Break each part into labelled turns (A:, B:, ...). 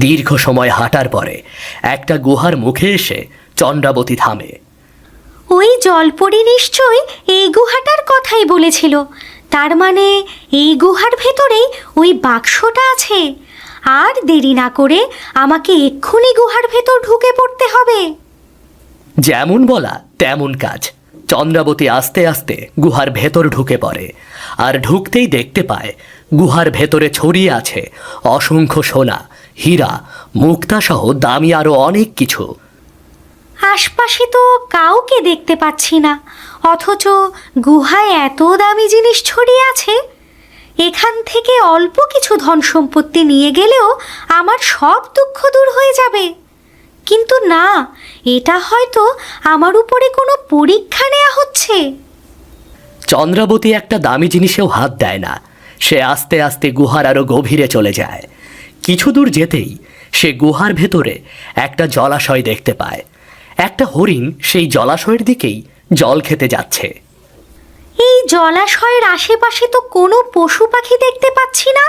A: দীর্ঘ সময় হাঁটার পরে একটা গুহার মুখে এসে চন্দ্রাবতী থামে।
B: ওই জলপরি নিশ্চয়ই এই গুহাটার কথাই বলেছিল। তার মানে এই গুহার ভেতরেই ওই বাক্সটা আছে। আর দেরি না করে আমাকে এক্ষুনি গুহার ভেতর ঢুকে পড়তে হবে।
A: যেমন বলা তেমন কাজ। চন্দ্রাবতী আস্তে আস্তে গুহার ভেতর ঢুকে পড়ে, আর ঢুকতেই দেখতে পায় গুহার ভেতরে ছড়িয়ে আছে অসংখ্য সোনা, হীরা, মুক্তাসহ দামি আরও অনেক কিছু।
B: আশপাশে তো কাউকে দেখতে পাচ্ছি না, অথচ গুহায় এত দামি জিনিস ছড়িয়ে আছে। এখান থেকে অল্প কিছু ধন সম্পত্তি নিয়ে গেলেও আমার সব দুঃখ দূর হয়ে যাবে। কিন্তু না, এটা হয়তো আমার উপরে কোনো পরীক্ষা নেওয়া হচ্ছে।
A: চন্দ্রাবতী একটা দামি জিনিসেও হাত দেয় না। সে আস্তে আস্তে গুহার আরও গভীরে চলে যায়। কিছু দূর যেতেই সে গুহার ভেতরে একটা জলাশয় দেখতে পায়। একটা হরিণ সেই জলাশয়ের দিকেই জল খেতে যাচ্ছে।
B: এই জলাশয়ের আশেপাশে তো কোনো পশু পাখি দেখতে পাচ্ছি না,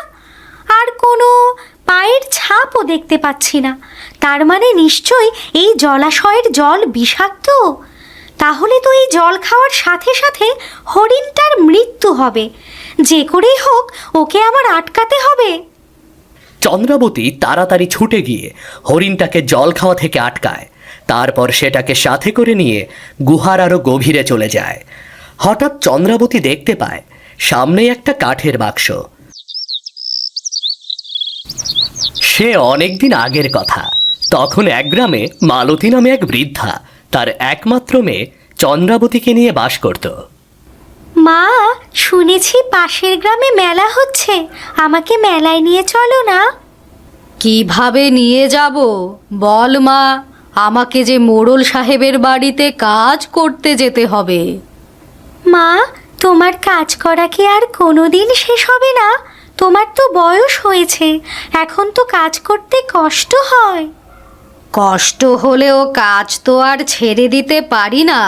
B: আর কোনো পায়ের ছাপও দেখতে পাচ্ছি না। তার মানে নিশ্চয়ই এই জলাশয়ের জল বিষাক্ত। তাহলে তো এই জল খাওয়ার সাথে সাথে হরিণটার মৃত্যু হবে। যে করেই হোক ওকে আমার আটকাতে হবে।
A: চন্দ্রাবতী তাড়াতাড়ি ছুটে গিয়ে হরিণটাকে জল খাওয়া থেকে আটকায়। তারপর সেটাকে সাথে করে নিয়ে গুহার আরও গভীরে চলে যায়। হঠাৎ চন্দ্রাবতী দেখতে পায় সামনে একটা কাঠের বাক্স। সে অনেকদিন আগের কথা। তখন এক গ্রামে মালতী নামে এক বৃদ্ধা তার একমাত্র মেয়ে চন্দ্রাবতীকে নিয়ে বাস করত।
B: মা, শুনেছি পাশের গ্রামে মেলা হচ্ছে, আমাকে মেলায় নিয়ে চলো না।
C: কিভাবে নিয়ে যাব বল মা? আমাকে যে মোড়ল সাহেবের বাড়িতে কাজ করতে যেতে হবে।
B: মা, তোমার কাজ করা কি আর কোনোদিন শেষ হবে না? তোমার তো বয়স হয়েছে, এখন তো কাজ করতে কষ্ট হয়।
C: কষ্ট হলেও কাজ তো আর ছেড়ে দিতে পারি না।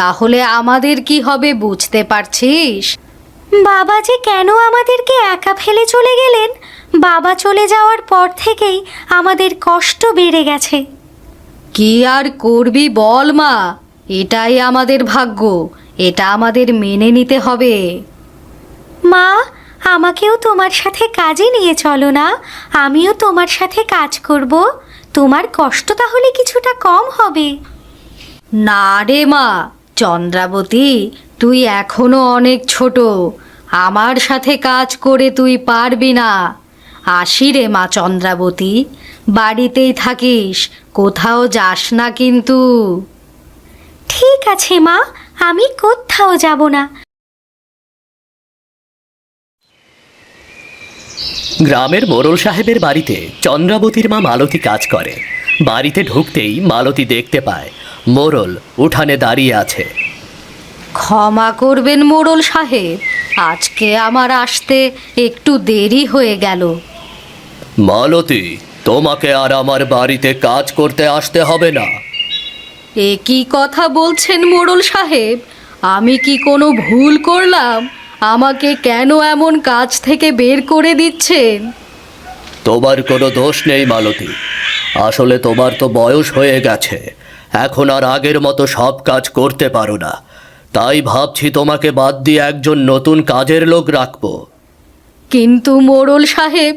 C: তাহলে আমাদের কি হবে বুঝতে পারছিস?
B: বাবা যে কেন আমাদেরকে একা ফেলে চলে গেলেন, বাবা চলে যাওয়ার পর থেকেই আমাদের কষ্ট বেড়ে গেছে।
C: কি আর করবি বল মা, এটাই আমাদের ভাগ্য, এটা আমাদের মেনে নিতে হবে।
B: মা, আমাকেও তোমার সাথে কাজে নিয়ে চলো না, আমিও তোমার সাথে কাজ করব। তোমার কষ্ট তাহলে কিছুটা কম হবে।
C: না রে মা, চন্দ্রাবতী, তুই এখনো অনেক ছোট। আমার সাথে কাজ করে তুই পারবি না। আসি রে মা চন্দ্রাবতী, বাড়িতেই থাকিস, কোথাও যাস না কিন্তু।
B: ঠিক আছে মা, আমি কোথাও যাব না।
A: গ্রামের মোড়ল সাহেবের বাড়িতে চন্দ্রাবতীর মা মালতী কাজ করে। বাড়িতে ঢুকতেই মালতী দেখতে পায় মোড়ল উঠানে দাঁড়িয়ে আছে।
C: ক্ষমা করবেন মোড়ল সাহেব, আজকে আমার আসতে একটু দেরি হয়ে গেল।
A: মালতী, তোমাকে আর আমার বাড়িতে কাজ করতে আসতে হবে না।
C: এ কি কথা বলছেন মোড়ল সাহেব? আমি কি কোনো ভুল করলাম? আমাকে কেন এমন কাজ থেকে বের করে দিচ্ছেন?
A: তোমার কোনো দোষ নেই মালতী। আসলে তোমার তো বয়স হয়ে গেছে, এখন আর আগের মতো সব কাজ করতে পারো না। তাই ভাবছি তোমাকে বাদ দিয়ে একজন নতুন কাজের লোক রাখবো।
C: কিন্তু মোড়ল সাহেব,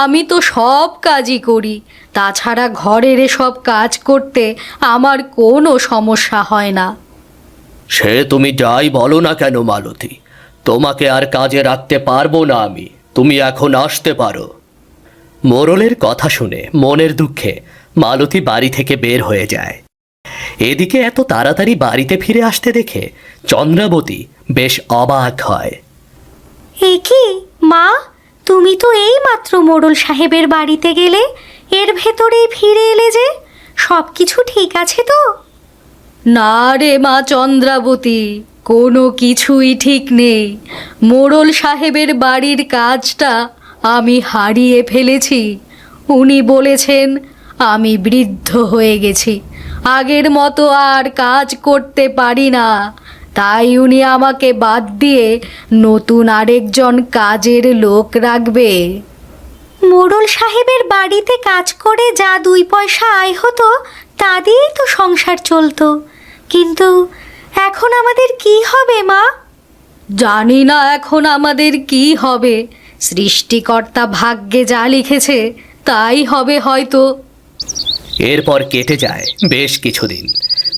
C: আমি তো সব কাজই করি। তাছাড়া ঘরের এসব কাজ করতে আমার কোনো সমস্যা হয় না।
A: সে তুমি যাই বলো না কেন মালতী, তোমাকে আর কাজে রাখতে পারবো না আমি। তুমি এখন আসতে পারো। মোড়লের কথা শুনে মনের দুঃখে মালতী বাড়ি থেকে বের হয়ে যায়। এদিকে এত তাড়াতাড়ি বাড়িতে ফিরে আসতে দেখে চন্দ্রাবতী বেশ অবাক হয়।
B: এ কি মা, তুমি তো এইমাত্র মোড়ল সাহেবের বাড়িতে গেলে, এর ভেতরেই ফিরে এলে যে? সব কিছু ঠিক আছে তো?
C: না রে মা চন্দ্রাবতী, কোনো কিছুই ঠিক নেই। মোড়ল সাহেবের বাড়ির কাজটা আমি হারিয়ে ফেলেছি। উনি বলেছেন আমি বৃদ্ধ হয়ে গেছি, আগের মতো আর কাজ করতে পারি না। তাই উনি আমাকে বাদ দিয়ে নতুন আরেকজন কাজের লোক রাখবে।
B: মোড়ল সাহেবের বাড়িতে কাজ করে যা 2 পয়সা আয় হতো তা দিয়েই তো সংসার চলতো। কিন্তু এখন আমাদের কি হবে মা?
C: জানি না এখন আমাদের কি হবে। সৃষ্টিকর্তা ভাগ্যে যা লিখেছে তাই হবে হয়তো।
A: এরপর কেটে যায় বেশ কিছুদিন।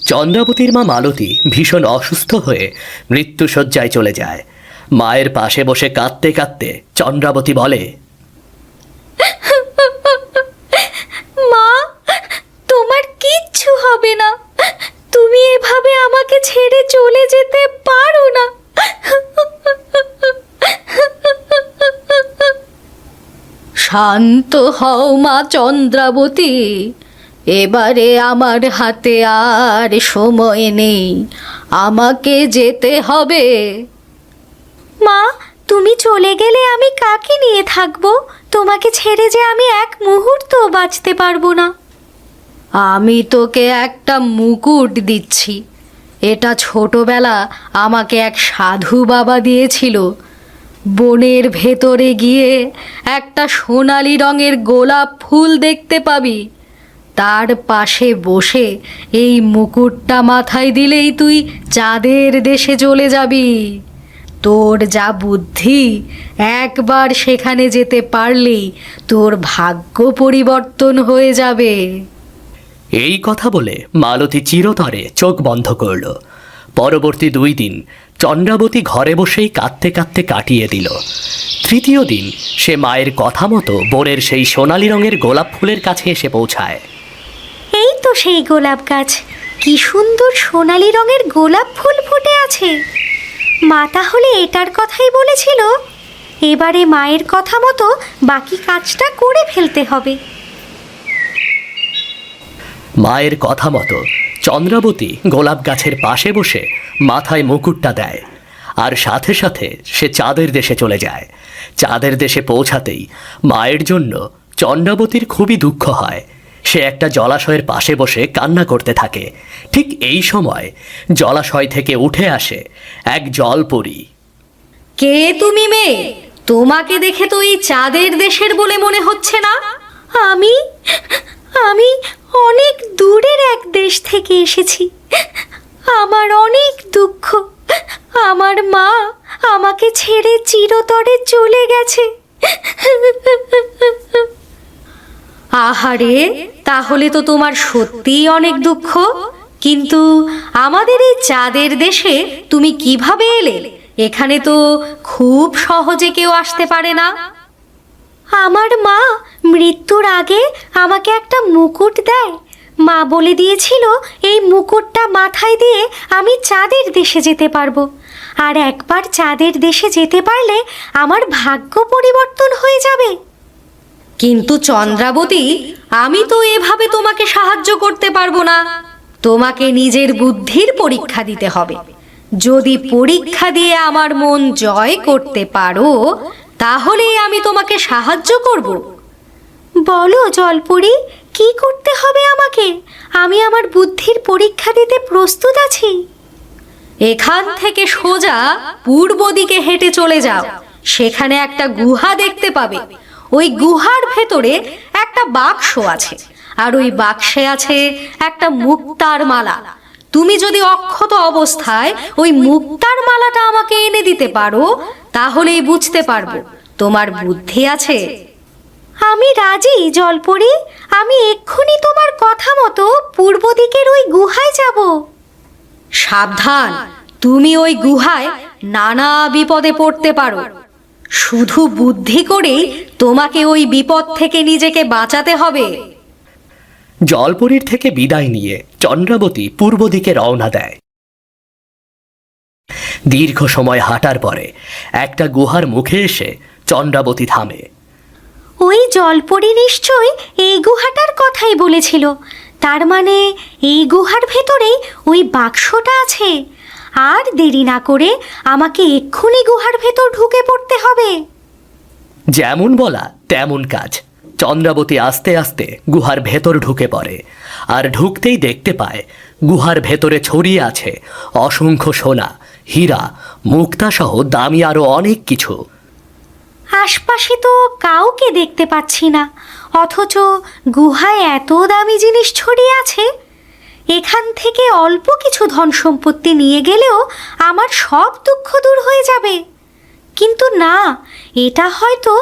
A: চন্দ্রাবতীর মা মালতী ভীষণ অসুস্থ হয়ে মৃত্যুশয্যায় চলে যায়। মায়ের পাশে বসে কাঁদতে কাঁদতে চন্দ্রাবতী বলে,
B: মা, তোমার কিচ্ছু হবে না। তুমি এভাবে আমাকে ছেড়ে চলে যেতে পারো না।
C: শান্ত হও মা চন্দ্রাবতী, এবারে আমার হাতে আর সময় নেই, আমাকে যেতে হবে।
B: মা, তুমি চলে গেলে আমি কাকে নিয়ে থাকবো? তোমাকে ছেড়ে যে আমি এক মুহূর্তও বাঁচতে পারবো না।
C: আমি তোকে একটা মুকুট দিচ্ছি। এটা ছোটবেলা আমাকে এক সাধু বাবা দিয়েছিল। বনের ভেতরে গিয়ে একটা সোনালি রঙের গোলাপ ফুল দেখতে পাবি। তার পাশে বসে এই মুকুটটা মাথায় দিলেই তুই চাঁদের দেশে চলে যাবি। তোর যা বুদ্ধি, একবার সেখানে যেতে পারলেই তোর ভাগ্য পরিবর্তন হয়ে যাবে।
A: এই কথা বলে মালতী চিরতরে চোখ বন্ধ করল। পরবর্তী 2 দিন চন্দ্রাবতী ঘরে বসেই কাঁদতে কাঁদতে কাটিয়ে দিল। তৃতীয় দিন সে মায়ের কথা মতো বনের সেই সোনালি রঙের গোলাপ ফুলের কাছে এসে পৌঁছায়।
B: এই তো সেই গোলাপ গাছ। কি সুন্দর সোনালি রঙের গোলাপ ফুল ফুটে আছে। মা তাহলে এটার কথাই বলেছিল। এবারে মায়ের কথা মতো বাকি কাজটা করে ফেলতে হবে।
A: মায়ের কথা মতো চন্দ্রাবতী গোলাপ গাছের পাশে বসে মাথায় মুকুটটা দেয়, আর সাথে সাথে সে চাঁদের দেশে চলে যায়। চাঁদের দেশে পৌঁছাতেই মায়ের জন্য চন্দ্রাবতীর খুবই দুঃখ হয়। সে একটা জলাশয়ের পাশে বসে কান্না করতে থাকে। ঠিক এই সময় জলাশয় থেকে উঠে আসে এক জলপরী।
C: কে তুমি মেয়ে? তোমাকে দেখে তো এই চাঁদের দেশের বলে মনে হচ্ছে না।
B: আমি আমি অনেক দূরের এক দেশ থেকে এসেছি। আমার অনেক দুঃখ। আমার মা আমাকে ছেড়ে চিরতরে চলে গেছে।
C: আহারে, তাহলে তো তোমার সত্যিই অনেক দুঃখ। কিন্তু আমাদের এই চাঁদের দেশে তুমি কিভাবে এলে? এখানে তো খুব সহজে কেউ আসতে পারে না।
B: আমার মা মৃত্যুর আগে আমাকে একটা মুকুট দেয়। মা বলে দিয়েছিল এই মুকুটটা মাথায় দিয়ে আমি চাঁদের দেশে যেতে পারবো। আর একবার চাঁদের দেশে যেতে পারলে আমার ভাগ্য পরিবর্তন হয়ে যাবে।
C: কিন্তু চন্দ্রাবতী, আমি তো এভাবে তোমাকে সাহায্য করতে পারবো না। তোমাকে নিজের বুদ্ধির পরীক্ষা দিতে হবে। যদি পরীক্ষা দিয়ে আমার মন জয় করতে পারো, তাহলেই আমি তোমাকে সাহায্য করব।
B: বলো জলপরি, কি করতে হবে আমাকে? আমি আমার বুদ্ধির পরীক্ষা দিতে প্রস্তুত আছি।
C: এখান থেকে সোজা পূর্ব দিকে হেঁটে চলে যাও। সেখানে একটা গুহা দেখতে পাবে। ওই গুহার ভেতরে একটা বাক্স আছে, আর ওই বাক্সে আছে একটা মুক্তার মালা। তুমি যদি অক্ষত অবস্থায় ওই মুক্তার মালাটা আমাকে এনে দিতে পারো, তাহলেই বুঝতে পারবো তোমার বুদ্ধি আছে।
B: আমি রাজি জলপরি। আমি এক্ষুনি তোমার কথা মতো পূর্ব দিকের ওই গুহায় যাব।
C: সাবধান, তুমি ওই গুহায় নানা বিপদে পড়তে পারো। শুধু বুদ্ধি করেই তোমাকে ওই বিপদ থেকে নিজেকে বাঁচাতে হবে।
A: জলপরীর থেকে বিদায় নিয়ে চন্দ্রাবতী পূর্ব দিকে রওনা দেয়। দীর্ঘ সময় হাঁটার পরে একটা গুহার মুখে এসে চন্দ্রাবতী থামে।
B: ওই জলপরি নিশ্চয় এই গুহাটার কথাই বলেছিল। তার মানে এই গুহার ভেতরেই ওই বাক্সটা আছে। আর দেরি না করে আমাকে এক্ষুনি গুহার ভেতর ঢুকে পড়তে হবে।
A: যেমন বলা তেমন কাজ। চন্দ্রাবতী আস্তে আস্তে গুহার ভেতর ঢুকে পড়ে, আর ঢুকতেই দেখতে পায় গুহার ভেতরে ছড়িয়ে আছে অসংখ্য সোনা, হীরা, মুক্তাসহ দামি আরও অনেক কিছু।
B: আশপাশে তো কাউকে দেখতে পাচ্ছি না, অথচ গুহায় এত দামি জিনিস ছড়িয়ে আছে। এখান থেকে অল্প কিছু ধন সম্পত্তি নিয়ে গেলেও আমার সব দুঃখ দূর হয়ে যাবে। কিন্তু না, এটা হয়তো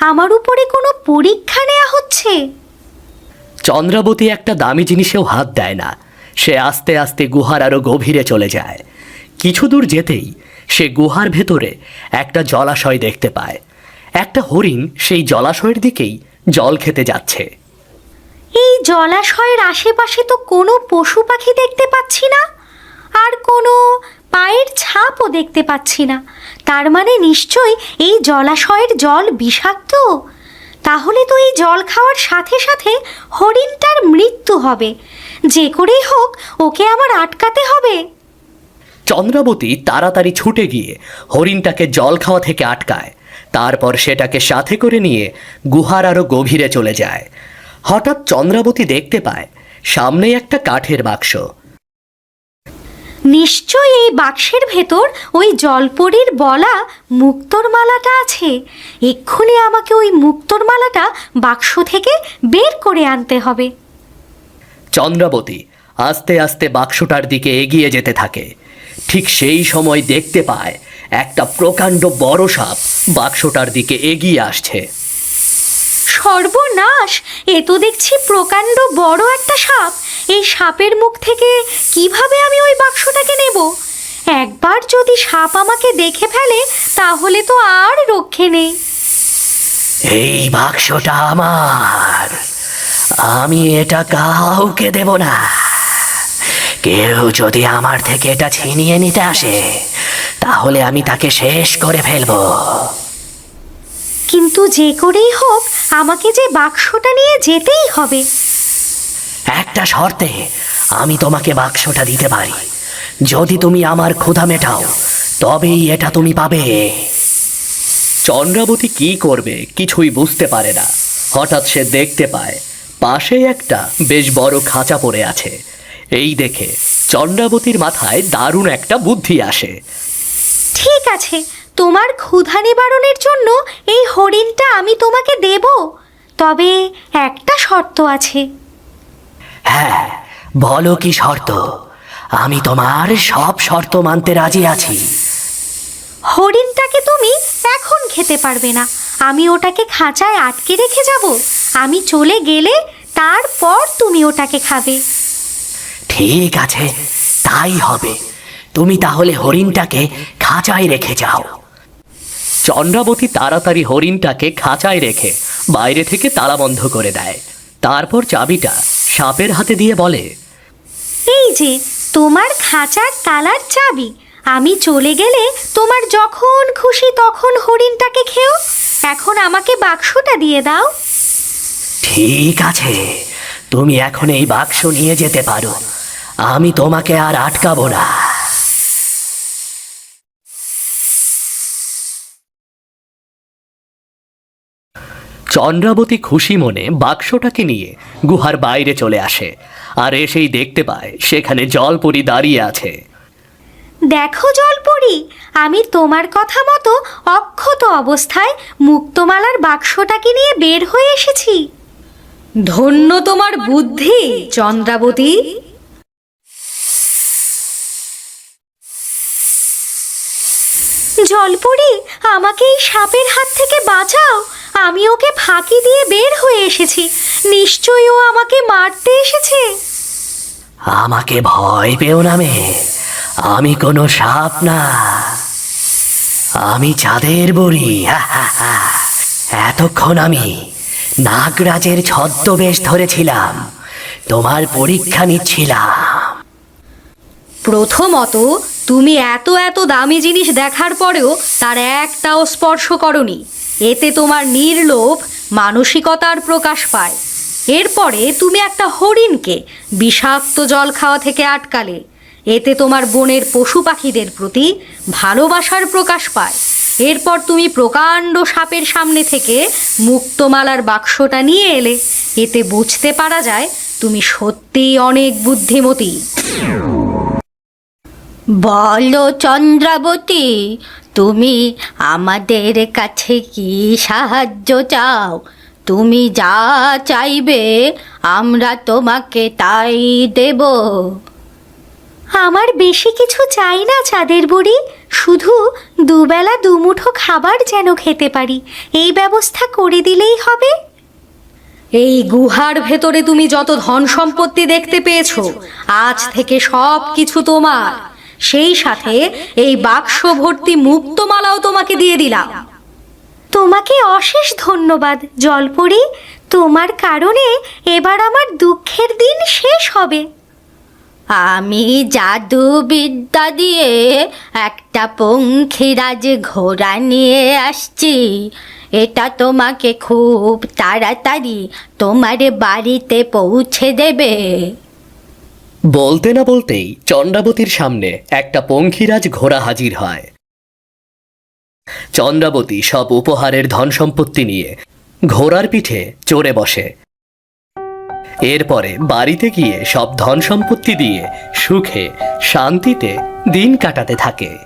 B: আমার উপরে কোনো পরীক্ষা নেওয়া হচ্ছে।
A: চন্দ্রাবতী একটা দামি জিনিসেও হাত দেয় না। সে আস্তে আস্তে গুহার আরো গভীরে চলে যায়। কিছু দূর যেতেই সে গুহার ভেতরে একটা জলাশয় দেখতে পায়। একটা হরিণ সেই জলাশয়ের দিকেই জল খেতে যাচ্ছে।
B: এই জলাশয়ের আশেপাশে তো কোনো পশু পাখি দেখতে পাচ্ছি না, আর কোনো পায়ের ছাপও দেখতে পাচ্ছি না। তার মানে নিশ্চয়ই এই জলাশয়ের জল বিষাক্ত। তাহলে তো এই জল খাওয়ার সাথে সাথে হরিণটার মৃত্যু হবে। যে করেই হোক ওকে আমার আটকাতে হবে।
A: চন্দ্রাবতী তাড়াতাড়ি ছুটে গিয়ে হরিণটাকে জল খাওয়া থেকে আটকায়। তারপর সেটাকে সাথে করে নিয়ে গুহার আরো গভীরে চলে যায়। হঠাৎ চন্দ্রাবতী দেখতে পায় সামনেই একটা কাঠের বাক্স।
B: নিশ্চয়ই এই বাক্সের ভেতর ওই জলপরীর বলা মুক্তোর মালাটা আছে। এক্ষুনি আমাকে ওই মুক্তোর মালাটা বাক্স থেকে বের করে আনতে হবে।
A: চন্দ্রাবতী আস্তে আস্তে বাক্সটার দিকে এগিয়ে যেতে থাকে। ঠিক সেই সময় দেখতে পায় একটা প্রকাণ্ড বড় সাপ বাক্সটার দিকে এগিয়ে আসছে।
B: সর্বনাশ! এ তো দেখছি প্রকাণ্ড বড় একটা সাপ। এই সাপের মুখ থেকে কিভাবে আমি ওই বাক্সটাকে নেব? একবার যদি সাপ আমাকে দেখে ফেলে তাহলে তো আর রক্ষে নেই।
A: এই বাক্সটা আমার, আমি এটা কাউকে দেব না। কেউ যদি আমার থেকে এটা ছিনিয়ে নিতে আসে তাহলে আমি তাকে শেষ করে ফেলবো।
B: কিন্তু যে করেই হোক আমাকে যে বাক্সটা নিয়ে যেতেই হবে।
A: একটা শর্তে আমি তোমাকে বাক্সটা দিতে পারি। যদি তুমি আমার ক্ষুধা মেটাও তবেই এটা তুমি পাবে। চন্দ্রাবতী কি করবে কিছুই বুঝতে পারে না। হঠাৎ সে দেখতে পায় পাশে একটা বেশ বড় খাঁচা পড়ে আছে। এই দেখে চন্দ্রাবতীর মাথায় দারুণ একটা বুদ্ধি আসে।
B: ঠিক আছে, তোমার ক্ষুধা নিবারণের জন্য এই হরিণটা আমি তোমাকে দেব, তবে একটা শর্ত আছে।
A: হ্যাঁ, বলো কি শর্ত? আমি তোমার সব শর্ত মানতে রাজি আছি।
B: হরিণটাকে তুমি এখন খেতে পারবে না। আমি ওটাকে খাঁচায় আটকে রেখে যাব। আমি চলে গেলে তারপর তুমি ওটাকে খাবে।
A: ঠিক আছে, তাই হবে। তুমি তাহলে হরিণটাকে খাঁচায় রেখে যাও। চন্দ্রাবতী তাড়াতাড়ি হরিণটাকে খাঁচায় রেখে বাইরে থেকে তালা বন্ধ করে দেয়। তারপর চাবিটা সাপের হাতে দিয়ে বলে,
B: এই যে তোমার খাঁচার তালার চাবি। আমি চলে গেলে তোমার যখন খুশি তখন হরিণটাকে খেও। এখন আমাকে বাক্সটা দিয়ে দাও।
A: ঠিক আছে, তুমি এখন এই বাক্স নিয়ে যেতে পারো। আমি তোমাকে আর আটকাবো না। চন্দ্রাবতী খুশি মনে বাক্সটাকে নিয়ে গুহার বাইরে চলে আসে। আর এসেই দেখতে পায় সেখানে জলপরী দাঁড়িয়ে আছে।
B: দেখো জলপরি, আমি তোমার কথা মতো অক্ষত অবস্থায় মুক্তমালার বাক্সটাকে নিয়ে বের হয়ে এসেছি।
C: ধন্য তোমার বুদ্ধি চন্দ্রাবতী।
B: জলপরি, আমাকে এই সাপের হাত থেকে বাঁচাও। আমি ওকে ফাঁকি দিয়ে বের হয়ে এসেছি। নিশ্চয়ই ও আমাকে মারতে এসেছে।
A: আমাকে ভয় পেও না মেয়ে, আমি কোনো সাপ না, আমি চাঁদের বুড়ি। এতক্ষণ আমি নাগরাজের ছদ্মবেশ ধরেছিলাম, তোমার পরীক্ষা নিচ্ছিলাম।
C: প্রথমত তুমি এত এত দামি জিনিস দেখার পরেও তার একটাও স্পর্শ করনি। এতে তোমার নির্লোভ মানসিকতার প্রকাশ পায়। এরপরে তুমি একটা হরিণকে বিষাক্ত জল খাওয়া থেকে আটকালে। এতে তোমার বনের পশু পাখিদের প্রতি ভালোবাসার প্রকাশ পায়। এরপর তুমি প্রকাণ্ড সাপের সামনে থেকে মুক্তমালার বাক্সটা নিয়ে এলে। এতে বুঝতে পারা যায় তুমি সত্যিই অনেক বুদ্ধিমতী।
D: বলো চন্দ্রাবতী,
C: তুমি আমাদের কাছে কি সাহায্য চাও? তুমি যা চাইবে আমরা তোমাকে তাই দেব।
B: আমার বেশি কিছু চাই না চাঁদের বুড়ি, শুধু দুবেলা দুমুঠো খাবার যেন খেতে পারি, এই ব্যবস্থা করে দিলেই হবে।
C: এই গুহার ভেতরে তুমি যত ধন সম্পত্তি দেখতে পেয়েছো, আজ থেকে সব কিছু তোমার। সেই সাথে এই বাক্স ভর্তি মুক্তমালাও তোমাকে দিয়ে দিলাম।
B: তোমাকে অশেষ ধন্যবাদ জলপরি, তোমার কারণে এবার আমার দুঃখের দিন শেষ হবে।
C: আমি জাদু বিদ্যা দিয়ে একটা পঙ্খিরাজ ঘোড়া নিয়ে আসছি। এটা তোমাকে খুব তাড়াতাড়ি তোমার বাড়িতে পৌঁছে দেবে।
A: বলতে না বলতেই চন্দ্রাবতীর সামনে একটা পঙ্খিরাজ ঘোড়া হাজির হয়। চন্দ্রাবতী সব উপহারের ধন সম্পত্তি নিয়ে ঘোড়ার পিঠে চড়ে বসে। এরপরে বাড়িতে গিয়ে সব ধন সম্পত্তি দিয়ে সুখে শান্তিতে দিন কাটাতে থাকে।